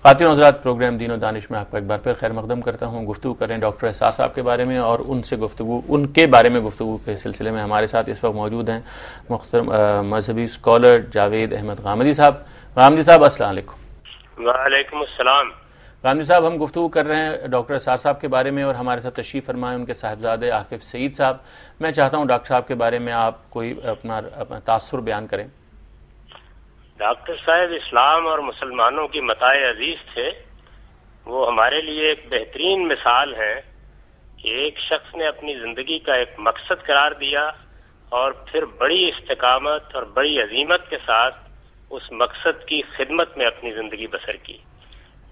خواتین حضرات، پروگرام دین و دانش میں آپ کا ایک بار پھر خیر مقدم کرتا ہوں. گفتگو کریں ڈاکٹر اسرار صاحب کے بارے میں، اور ان کے بارے میں گفتگو کے سلسلے میں ہمارے ساتھ اس وقت موجود ہیں محترم مذہبی اسکالر جاوید احمد غامدی صاحب. غامدی صاحب السلام علیکم. وعلیکم السلام. غامدی صاحب، ہم گفتگو کر رہے ہیں ڈاکٹر اسرار صاحب کے بارے میں، اور ہمارے ساتھ تشریف فرمائے ان کے صاحبزادے عاقب سعید صاحب. میں چاہتا ہوں ڈاکٹر صاحب کے بارے میں آپ کوئی اپنا تاثر بیان کریں. ڈاکٹر صاحب اسلام اور مسلمانوں کی متاع عزیز تھے. وہ ہمارے لیے ایک بہترین مثال ہے کہ ایک شخص نے اپنی زندگی کا ایک مقصد قرار دیا اور پھر بڑی استقامت اور بڑی عزیمت کے ساتھ اس مقصد کی خدمت میں اپنی زندگی بسر کی.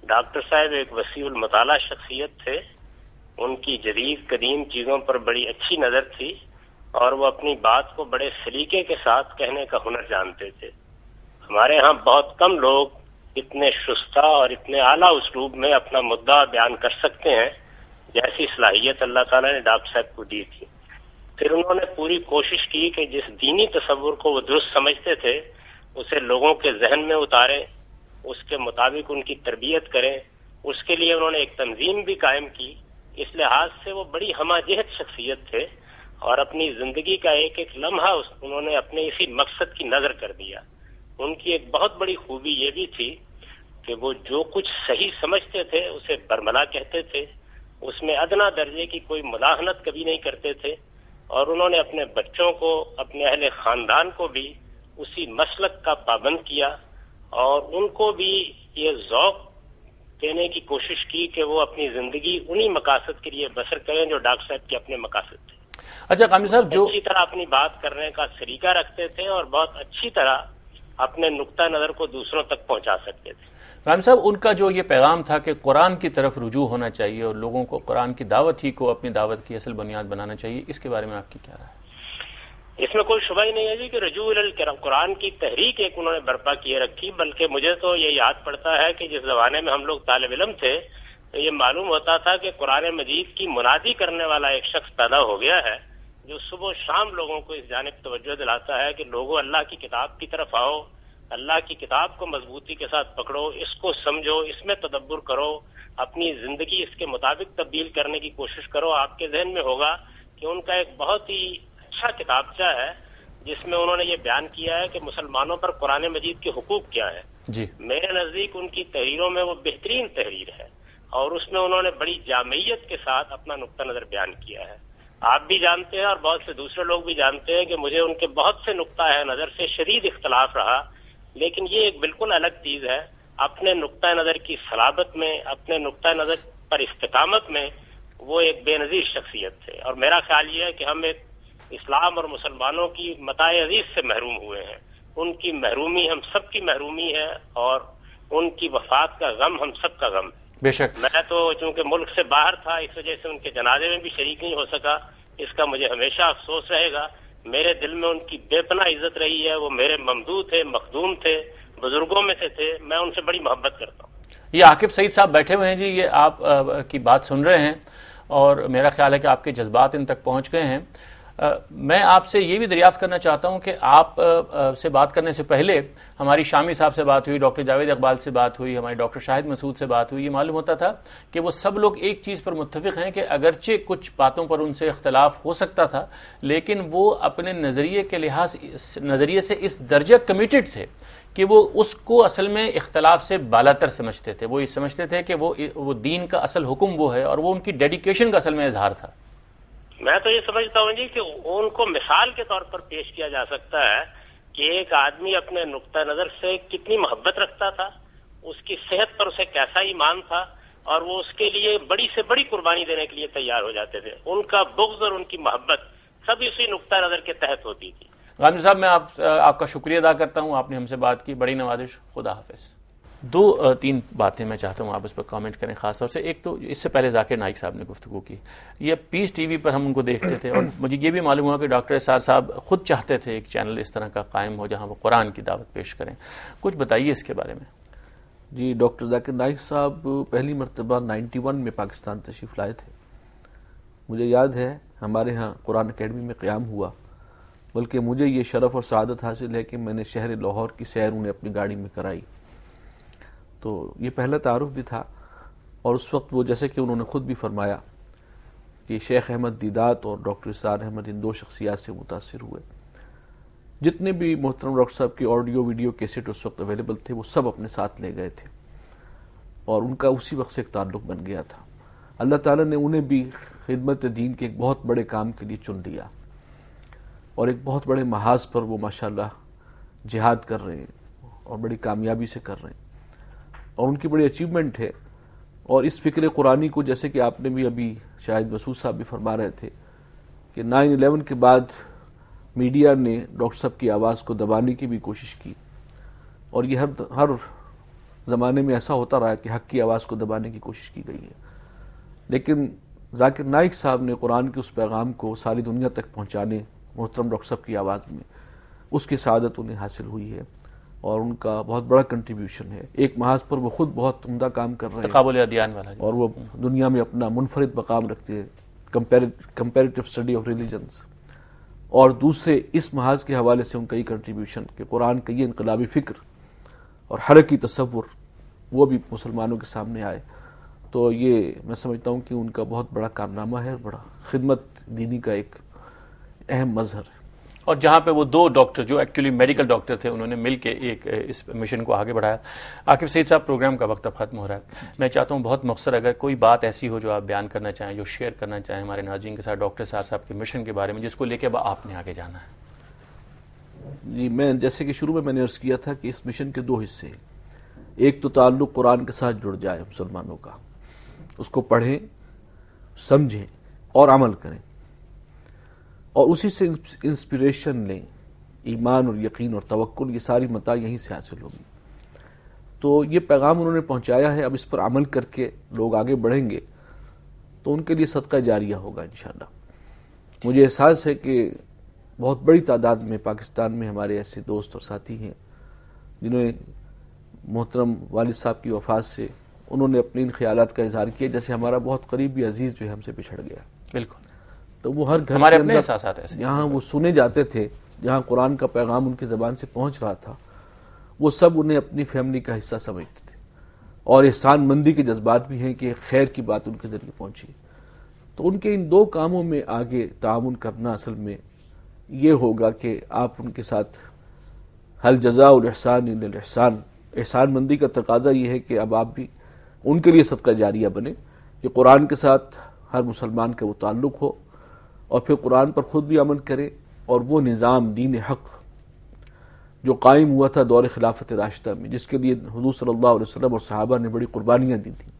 ڈاکٹر صاحب ایک وسیع المطالعہ شخصیت تھے. ان کی جدید قدیم چیزوں پر بڑی اچھی نظر تھی، اور وہ اپنی بات کو بڑے سلیقے کے ساتھ کہنے کا ہنر جانتے تھے. ہمارے ہاں بہت کم لوگ اتنے شستہ اور اتنے اعلیٰ اسلوب میں اپنا مدعا بیان کر سکتے ہیں جیسی صلاحیت اللہ تعالیٰ نے ڈاکٹر صاحب کو دی تھی. پھر انہوں نے پوری کوشش کی کہ جس دینی تصور کو وہ درست سمجھتے تھے اسے لوگوں کے ذہن میں اتاریں، اس کے مطابق ان کی تربیت کریں. اس کے لیے انہوں نے ایک تنظیم بھی قائم کی. اس لحاظ سے وہ بڑی ہمہ جہت شخصیت تھے، اور اپنی زندگی کا ایک ایک لمحہ انہوں نے اپنے اسی مقصد کی نظر کر دیا. ان کی ایک بہت بڑی خوبی یہ بھی تھی کہ وہ جو کچھ صحیح سمجھتے تھے اسے برملا کہتے تھے. اس میں ادنا درجے کی کوئی مداحنت کبھی نہیں کرتے تھے، اور انہوں نے اپنے بچوں کو، اپنے اہل خاندان کو بھی اسی مسلک کا پابند کیا، اور ان کو بھی یہ ذوق دینے کی کوشش کی کہ وہ اپنی زندگی انہی مقاصد کے لیے بسر کریں جو ڈاکٹر صاحب کے اپنے مقاصد تھے. اچھا غامدی صاحب، جو اچھی طرح اپنی بات کرنے کا سلیقہ رکھتے تھے اور بہت اچھی طرح اپنے نقطہ نظر کو دوسروں تک پہنچا سکتے تھے. غامدی صاحب، ان کا جو یہ پیغام تھا کہ قرآن کی طرف رجوع ہونا چاہیے اور لوگوں کو قرآن کی دعوت ہی کو اپنی دعوت کی اصل بنیاد بنانا چاہیے، اس کے بارے میں آپ کی کیا رائے ہے؟ اس میں کوئی شبہ ہی نہیں ہے جی کہ رجوع قرآن کی تحریک ایک انہوں نے برپا کیے رکھی. بلکہ مجھے تو یہ یاد پڑتا ہے کہ جس زمانے میں ہم لوگ طالب علم تھے تو یہ معلوم ہوتا تھا کہ قرآن مجید کی منادی کرنے والا ایک شخص پیدا ہو گیا ہے جو صبح و شام لوگوں کو اس جانب توجہ دلاتا ہے کہ لوگوں اللہ کی کتاب کی طرف آؤ، اللہ کی کتاب کو مضبوطی کے ساتھ پکڑو، اس کو سمجھو، اس میں تدبر کرو، اپنی زندگی اس کے مطابق تبدیل کرنے کی کوشش کرو. آپ کے ذہن میں ہوگا کہ ان کا ایک بہت ہی اچھا کتابچہ ہے جس میں انہوں نے یہ بیان کیا ہے کہ مسلمانوں پر قرآن مجید کے حقوق کیا ہے. جی، میرے نزدیک ان کی تحریروں میں وہ بہترین تحریر ہے، اور اس میں انہوں نے بڑی جامعیت کے ساتھ اپنا نقطہ نظر بیان کیا ہے. آپ بھی جانتے ہیں اور بہت سے دوسرے لوگ بھی جانتے ہیں کہ مجھے ان کے بہت سے نقطہ نظر سے شدید اختلاف رہا، لیکن یہ ایک بالکل الگ چیز ہے. اپنے نقطہ نظر کی صلابت میں، اپنے نقطہ نظر پر استقامت میں وہ ایک بے نظیر شخصیت تھے. اور میرا خیال یہ ہے کہ ہم ایک اسلام اور مسلمانوں کی متاع عزیز سے محروم ہوئے ہیں. ان کی محرومی ہم سب کی محرومی ہے، اور ان کی وفات کا غم ہم سب کا غم ہے. بے شک. میں تو چونکہ ملک سے باہر تھا، اس وجہ سے ان کے جنازے میں بھی شریک نہیں ہو سکا. اس کا مجھے ہمیشہ افسوس رہے گا. میرے دل میں ان کی بے پناہ عزت رہی ہے. وہ میرے ممدوح تھے، مخدوم تھے، بزرگوں میں سے تھے. میں ان سے بڑی محبت کرتا ہوں. یہ عاقب سعید صاحب بیٹھے ہوئے ہیں جی، یہ آپ کی بات سن رہے ہیں، اور میرا خیال ہے کہ آپ کے جذبات ان تک پہنچ گئے ہیں. میں آپ سے یہ بھی دریافت کرنا چاہتا ہوں کہ آپ سے بات کرنے سے پہلے ہماری شامی صاحب سے بات ہوئی، ڈاکٹر جاوید اقبال سے بات ہوئی، ہماری ڈاکٹر شاہد مسعود سے بات ہوئی. یہ معلوم ہوتا تھا کہ وہ سب لوگ ایک چیز پر متفق ہیں کہ اگرچہ کچھ باتوں پر ان سے اختلاف ہو سکتا تھا، لیکن وہ اپنے نظریے سے اس درجہ کمیٹڈ تھے کہ وہ اس کو اصل میں اختلاف سے بالاتر سمجھتے تھے. وہ یہ سمجھتے تھے کہ وہ دین کا اصل حکم وہ ہے، اور وہ ان کی ڈیڈیکیشن کا اصل میں اظہار تھا. میں تو یہ سمجھتا ہوں جی کہ ان کو مثال کے طور پر پیش کیا جا سکتا ہے کہ ایک آدمی اپنے نقطہ نظر سے کتنی محبت رکھتا تھا، اس کی صحت پر اسے کیسا ایمان تھا، اور وہ اس کے لیے بڑی سے بڑی قربانی دینے کے لیے تیار ہو جاتے تھے. ان کا بغض اور ان کی محبت سب اسی نقطہ نظر کے تحت ہوتی تھی. غامدی صاحب، میں آپ کا شکریہ ادا کرتا ہوں، آپ نے ہم سے بات کی، بڑی نوازش. خدا حافظ. 2-3 باتیں میں چاہتا ہوں آپ اس پر کامنٹ کریں خاص طور سے. ایک تو اس سے پہلے ذاکر نائک صاحب نے گفتگو کی، یہ پیس ٹی وی پر ہم ان کو دیکھتے تھے، اور مجھے یہ بھی معلوم ہوا کہ ڈاکٹر اسرار صاحب خود چاہتے تھے ایک چینل اس طرح کا قائم ہو جہاں وہ قرآن کی دعوت پیش کریں. کچھ بتائیے اس کے بارے میں. جی، ڈاکٹر ذاکر نائک صاحب پہلی مرتبہ 91 میں پاکستان تشریف لائے تھے. مجھے یاد ہے ہمارے ہاں قرآن اکیڈمی میں قیام ہوا، بلکہ مجھے یہ شرف اور سعادت حاصل ہے کہ میں نے شہر لاہور کی سیر انہیں اپنی گاڑی میں کرائی. تو یہ پہلا تعارف بھی تھا، اور اس وقت وہ جیسے کہ انہوں نے خود بھی فرمایا کہ شیخ احمد دیدات اور ڈاکٹر اسرار احمد ان 2 شخصیات سے متاثر ہوئے. جتنے بھی محترم ڈاکٹر صاحب کی آڈیو ویڈیو کیسٹ اس وقت اویلیبل تھے وہ سب اپنے ساتھ لے گئے تھے، اور ان کا اسی وقت سے ایک تعلق بن گیا تھا. اللہ تعالیٰ نے انہیں بھی خدمت دین کے ایک بہت بڑے کام کے لیے چن لیا، اور ایک بہت بڑے محاذ پر وہ ماشاءاللہ جہاد کر رہے ہیں اور بڑی کامیابی سے کر رہے ہیں، اور ان کی بڑی اچیومنٹ ہے. اور اس فکر قرآنی کو جیسے کہ آپ نے بھی ابھی شاہد مسعود صاحب بھی فرما رہے تھے کہ 9/11 کے بعد میڈیا نے ڈاکٹر صاحب کی آواز کو دبانے کی بھی کوشش کی، اور یہ ہر زمانے میں ایسا ہوتا رہا کہ حق کی آواز کو دبانے کی کوشش کی گئی ہے. لیکن ذاکر نائک صاحب نے قرآن کے اس پیغام کو ساری دنیا تک پہنچانے محترم ڈاکٹر صاحب کی آواز میں اس کی سعادت انہیں حاصل ہوئی ہے، اور ان کا بہت بڑا کنٹریبیوشن ہے. ایک محاذ پر وہ خود بہت عمدہ کام کر رہے ہیں، تقابل ادیان والا، اور وہ دنیا میں اپنا منفرد مقام رکھتے ہیں، کمپیریٹو اسٹڈی آف ریلیجنز. اور دوسرے اس محاذ کے حوالے سے ان کا یہ کنٹریبیوشن کہ قرآن کا یہ انقلابی فکر اور حرکی تصور وہ بھی مسلمانوں کے سامنے آئے. تو یہ میں سمجھتا ہوں کہ ان کا بہت بڑا کارنامہ ہے، بڑا خدمت دینی کا ایک اہم مظہر ہے. اور جہاں پہ وہ 2 ڈاکٹر جو ایکچولی میڈیکل ڈاکٹر تھے انہوں نے مل کے ایک اس مشن کو آگے بڑھایا. عاقب سعید صاحب، پروگرام کا وقت اب ختم ہو رہا ہے، میں چاہتا ہوں بہت مختصر اگر کوئی بات ایسی ہو جو آپ بیان کرنا چاہیں، جو شیئر کرنا چاہیں ہمارے ناظرین کے ساتھ ڈاکٹر اسرار صاحب کے مشن کے بارے میں، جس کو لے کے آپ نے آگے جانا ہے. جی، میں جیسے کہ شروع میں نے عرض کیا تھا کہ اس مشن کے 2 حصے ہیں. ایک تو تعلق قرآن کے ساتھ جڑ جائے مسلمانوں کا، اس کو پڑھیں، سمجھیں اور عمل کریں، اور اسی سے انسپریشن لیں. ایمان اور یقین اور توکل، یہ ساری متاع یہیں سے حاصل ہوگی. تو یہ پیغام انہوں نے پہنچایا ہے، اب اس پر عمل کر کے لوگ آگے بڑھیں گے تو ان کے لیے صدقہ جاریہ ہوگا انشاءاللہ. مجھے احساس ہے کہ بہت بڑی تعداد میں پاکستان میں ہمارے ایسے دوست اور ساتھی ہیں جنہوں نے محترم والد صاحب کی وفات سے انہوں نے اپنے ان خیالات کا اظہار کیا، جیسے ہمارا بہت قریبی عزیز جو ہے ہم سے بچھڑ گیا. بالکل. تو وہ ہر گھر ہمارے کے اپنے اندر احساسات ایسے جہاں وہ سنے جاتے تھے، جہاں قرآن کا پیغام ان کی زبان سے پہنچ رہا تھا، وہ سب انہیں اپنی فیملی کا حصہ سمجھتے تھے، اور احسان مندی کے جذبات بھی ہیں کہ خیر کی بات ان کے ذریعے پہنچی. تو ان کے ان 2 کاموں میں آگے تعاون کرنا اصل میں یہ ہوگا کہ آپ ان کے ساتھ حل جزاء الاحسان الا الاحسان، احسان مندی کا تقاضا یہ ہے کہ اب آپ بھی ان کے لیے صدقہ جاریہ بنے کہ قرآن کے ساتھ ہر مسلمان کا وہ تعلق ہو، اور پھر قرآن پر خود بھی عمل کرے، اور وہ نظام دین حق جو قائم ہوا تھا دور خلافت راشدہ میں، جس کے لیے حضور صلی اللہ علیہ وسلم اور صحابہ نے بڑی قربانیاں دی تھیں،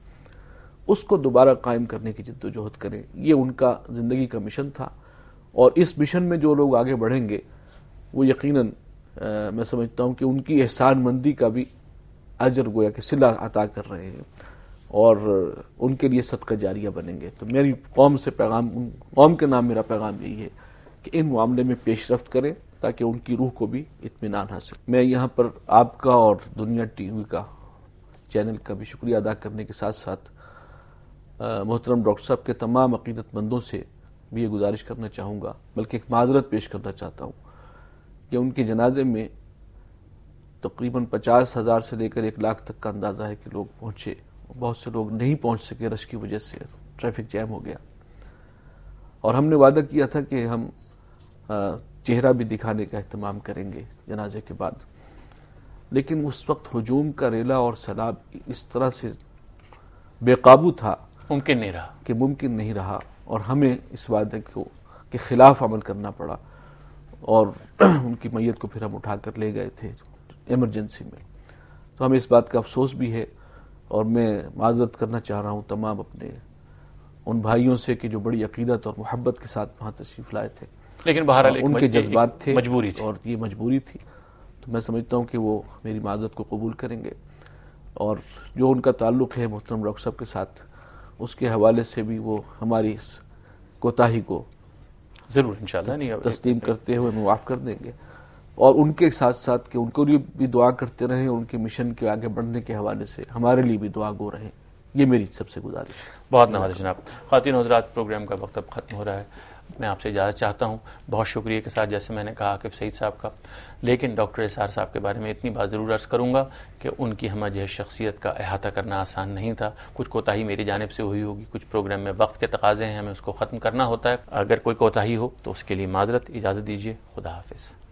اس کو دوبارہ قائم کرنے کی جد و جہد کریں. یہ ان کا زندگی کا مشن تھا، اور اس مشن میں جو لوگ آگے بڑھیں گے وہ یقیناً میں سمجھتا ہوں کہ ان کی احسان مندی کا بھی اجر گویا کہ صلہ عطا کر رہے ہیں، اور ان کے لیے صدقہ جاریہ بنیں گے. تو میری قوم سے پیغام، قوم کے نام میرا پیغام یہی ہے کہ ان معاملے میں پیش رفت کریں تاکہ ان کی روح کو بھی اطمینان حاصل. میں یہاں پر آپ کا اور دنیا ٹی وی کا چینل کا بھی شکریہ ادا کرنے کے ساتھ ساتھ محترم ڈاکٹر صاحب کے تمام عقیدت مندوں سے بھی یہ گزارش کرنا چاہوں گا، بلکہ ایک معذرت پیش کرنا چاہتا ہوں کہ ان کے جنازے میں تقریباً 50,000 سے لے کر 1 لاکھ تک کا اندازہ ہے کہ لوگ پہنچے. بہت سے لوگ نہیں پہنچ سکے، رش کی وجہ سے ٹریفک جیم ہو گیا، اور ہم نے وعدہ کیا تھا کہ ہم چہرہ بھی دکھانے کا اہتمام کریں گے جنازے کے بعد. لیکن اس وقت ہجوم کا ریلا اور سیلاب اس طرح سے بے قابو تھا ممکن نہیں رہا، اور ہمیں اس وعدے کے خلاف عمل کرنا پڑا، اور ان کی میت کو پھر ہم اٹھا کر لے گئے تھے ایمرجنسی میں. تو ہمیں اس بات کا افسوس بھی ہے، اور میں معذرت کرنا چاہ رہا ہوں تمام اپنے ان بھائیوں سے کہ جو بڑی عقیدت اور محبت کے ساتھ وہاں تشریف لائے تھے، لیکن بہرحال ان کے جذبات تھے، مجبوری تھی، اور یہ مجبوری تھی. تو میں سمجھتا ہوں کہ وہ میری معذرت کو قبول کریں گے، اور جو ان کا تعلق ہے محترم ڈاکٹر صاحب کے ساتھ، اس کے حوالے سے بھی وہ ہماری اس کوتاہی کو ضرور انشاءاللہ تسلیم کرتے ہوئے معاف کر دیں گے. اور ان کے ساتھ ساتھ کہ ان کو بھی دعا کرتے رہیں، اور ان کے مشن کے آگے بڑھنے کے حوالے سے ہمارے لیے بھی دعا گو رہیں یہ میری سب سے گزارش ہے. بہت نوازش جناب. خواتین حضرات، پروگرام کا وقت اب ختم ہو رہا ہے. میں آپ سے اجازت چاہتا ہوں بہت شکریہ کے ساتھ، جیسے میں نے کہا عاقب سعید صاحب کا، لیکن ڈاکٹر اسرار صاحب کے بارے میں اتنی بات ضرور عرض کروں گا کہ ان کی ہمہ جہت شخصیت کا احاطہ کرنا آسان نہیں تھا. کچھ کوتاہی میری جانب سے ہوئی ہوگی، کچھ پروگرام میں وقت کے تقاضے ہیں، ہمیں اس کو ختم کرنا ہوتا ہے. اگر کوئی کوتاہی ہو تو اس کے لیے معذرت. اجازت دیجیے. خدا حافظ.